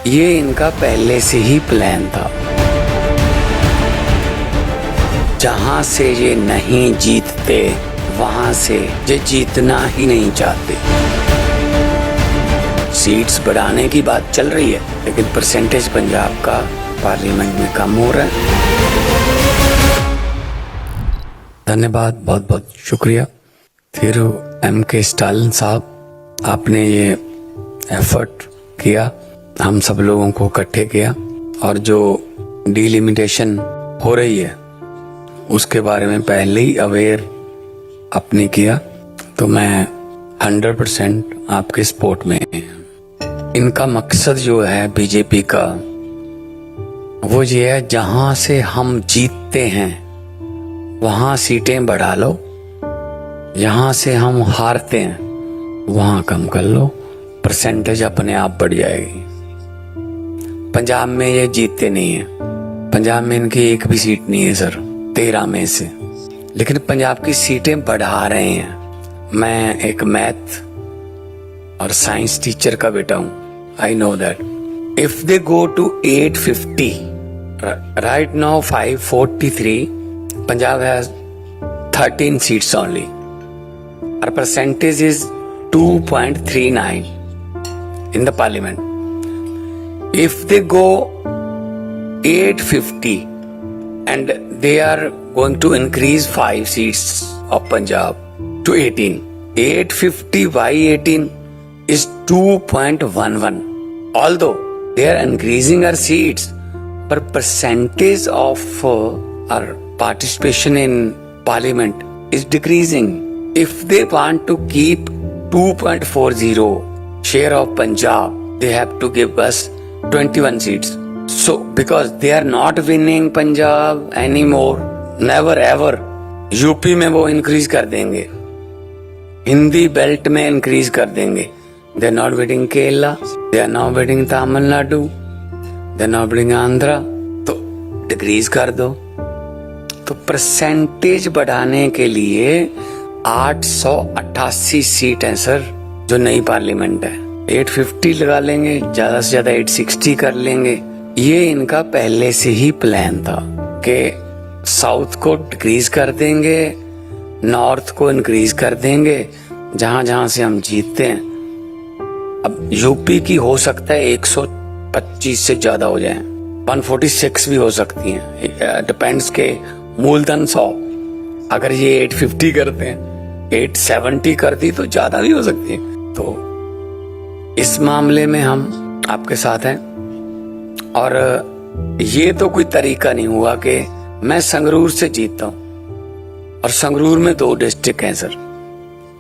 ये इनका पहले से ही प्लान था। जहां से ये नहीं जीतते वहां से ये जीतना ही नहीं चाहते। सीट्स बढ़ाने की बात चल रही है, लेकिन परसेंटेज पंजाब का पार्लियामेंट में कम हो रहा है। धन्यवाद, बहुत बहुत शुक्रिया। फिर M.K. स्टालिन साहब, आपने ये एफर्ट किया, हम सब लोगों को इकट्ठे किया, और जो डिलिमिटेशन हो रही है उसके बारे में पहले ही अवेयर आपने किया, तो मैं 100% आपके सपोर्ट में। इनका मकसद जो है बीजेपी का, वो ये है जहां से हम जीतते हैं वहां सीटें बढ़ा लो, यहां से हम हारते हैं वहां कम कर लो, परसेंटेज अपने आप बढ़ जाएगी। पंजाब में ये जीतते नहीं है, पंजाब में इनकी एक भी सीट नहीं है सर, 13 में से, लेकिन पंजाब की सीटें बढ़ा रहे हैं। मैं एक मैथ और साइंस टीचर का बेटा हूं, I know that if they go to 850, right now 543, Punjab has 13 seats only, our percentage is 2.39 in the parliament. If they go 850 and they are going to increase 5 seats of Punjab to 18, 850 by 18 is 2.11. Although they are increasing our seats, but percentage of our participation in parliament is decreasing. If they want to keep 2.40 share of Punjab, they have to give us 21 seats. So, because they are not winning Punjab anymore, never ever, UP में वो increase कर देंगे, Hindi belt में increase कर देंगे। They are not winning Kerala, they are not winning Tamil Nadu, they are not winning Andhra, तो decrease कर दो। तो परसेंटेज बढ़ाने के लिए 888 सीट है सर, जो नई पार्लियामेंट है। 850 लगा लेंगे, ज्यादा से ज्यादा 860 कर लेंगे। ये इनका पहले से ही प्लान था कि साउथ को डिक्रीज कर देंगे, नॉर्थ को इंक्रीज कर देंगे, जहां जहां से हम जीतते हैं। अब यूपी की हो सकता है 125 से ज्यादा हो जाए, 146 भी हो सकती है, डिपेंड्स के मूलधन 100। अगर ये 850 करते हैं, 870 करती तो ज्यादा भी हो सकती है। तो इस मामले में हम आपके साथ हैं, और ये तो कोई तरीका नहीं हुआ कि मैं संगरूर से जीतता हूं, और संगरूर में 2 डिस्ट्रिक्ट हैं सर,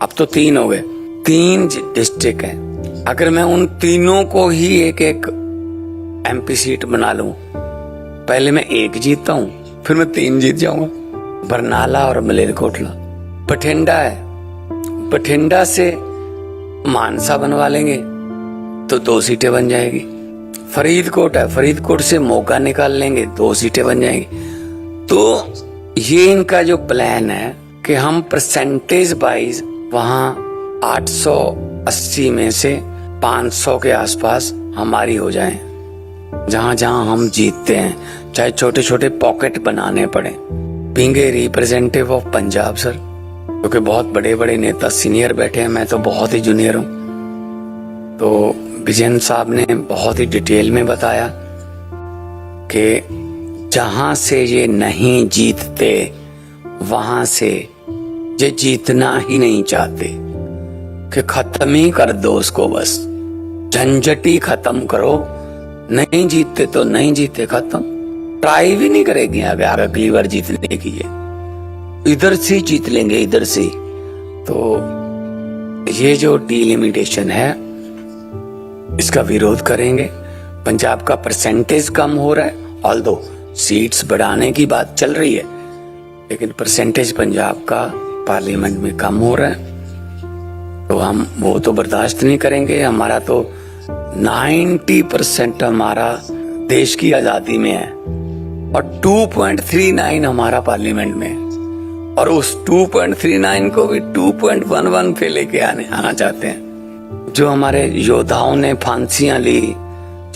अब तो 3 हो गए, 3 डिस्ट्रिक्ट हैं। अगर मैं उन तीनों को ही एक एक MP सीट बना लूं, पहले मैं 1 जीतता हूं, फिर मैं 3 जीत जाऊंगा। बरनाला और मलेरकोटला, बठिंडा है, बठिंडा से मानसा बनवा लेंगे तो 2 सीटें बन जाएगी। फरीदकोट है, फरीदकोट से मोगा निकाल लेंगे, 2 सीटें बन जाएगी। तो ये इनका जो प्लान है कि हम परसेंटेज वाइज वहां 880 में से 500 के आसपास हमारी हो जाए, जहां जहां हम जीतते हैं, चाहे छोटे छोटे पॉकेट बनाने पड़े। Being a representative of Punjab sir, क्योंकि बहुत बड़े बड़े नेता सीनियर बैठे हैं, मैं तो बहुत ही जूनियर हूं। तो विजयन साहब ने बहुत ही डिटेल में बताया कि जहां से ये नहीं जीतते वहां से ये जीतना ही नहीं चाहते, कि खत्म ही कर दो उसको, बस झंझट ही खत्म करो। नहीं जीतते तो नहीं जीते, खत्म, ट्राई भी नहीं करेगी अगर अगली बार जीतने की, इधर से जीत लेंगे, इधर से। तो ये जो डिलिमिटेशन है इसका विरोध करेंगे। पंजाब का परसेंटेज कम हो रहा है, ऑल्दो सीट्स बढ़ाने की बात चल रही है, लेकिन परसेंटेज पंजाब का पार्लियामेंट में कम हो रहा है। तो हम वो तो बर्दाश्त नहीं करेंगे। हमारा तो 90% हमारा देश की आजादी में है, और 2.39 हमारा पार्लियामेंट में, और उस 2.39 को भी 2.11 पे लेके आना चाहते हैं। जो हमारे योद्धाओं ने फांसियां ली,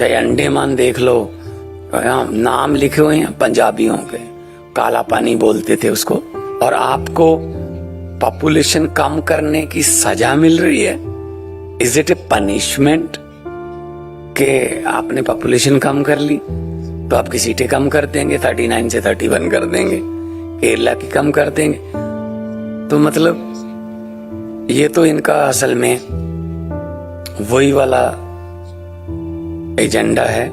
चाहे अंडमान देख लो, नाम लिखे हुए हैं पंजाबियों के, काला पानी बोलते थे उसको, और आपको पॉपुलेशन कम करने की सजा मिल रही है। इज इट ए पनिशमेंट कि आपने पॉपुलेशन कम कर ली तो आपकी सीटें कम कर देंगे, 39 से 31 कर देंगे, केरला की कम कर देंगे। तो मतलब ये तो इनका असल में वही वाला एजेंडा है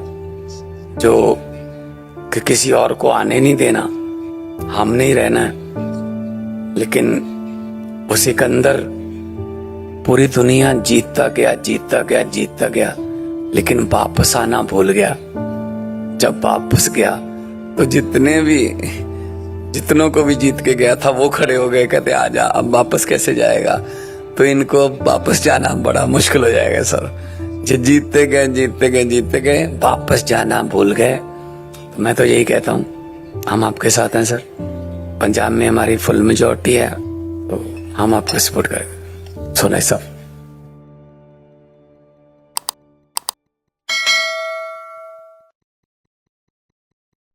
जो कि किसी और को आने नहीं देना, हमने ही रहना है। लेकिन वो सिकंदर पूरी दुनिया जीतता गया, लेकिन वापस आना भूल गया। जब वापस गया तो जितनों को भी जीत के गया था वो खड़े हो गए, कहते आजा, अब वापस कैसे जाएगा। तो इनको अब वापस जाना बड़ा मुश्किल हो जाएगा सर। जो जीतते गए वापस जाना भूल गए। तो मैं तो यही कहता हूँ, हम आपके साथ हैं सर। पंजाब में हमारी फुल मेजॉरिटी है, तो हम आपको सपोर्ट करेंगे। सुनाई साहब।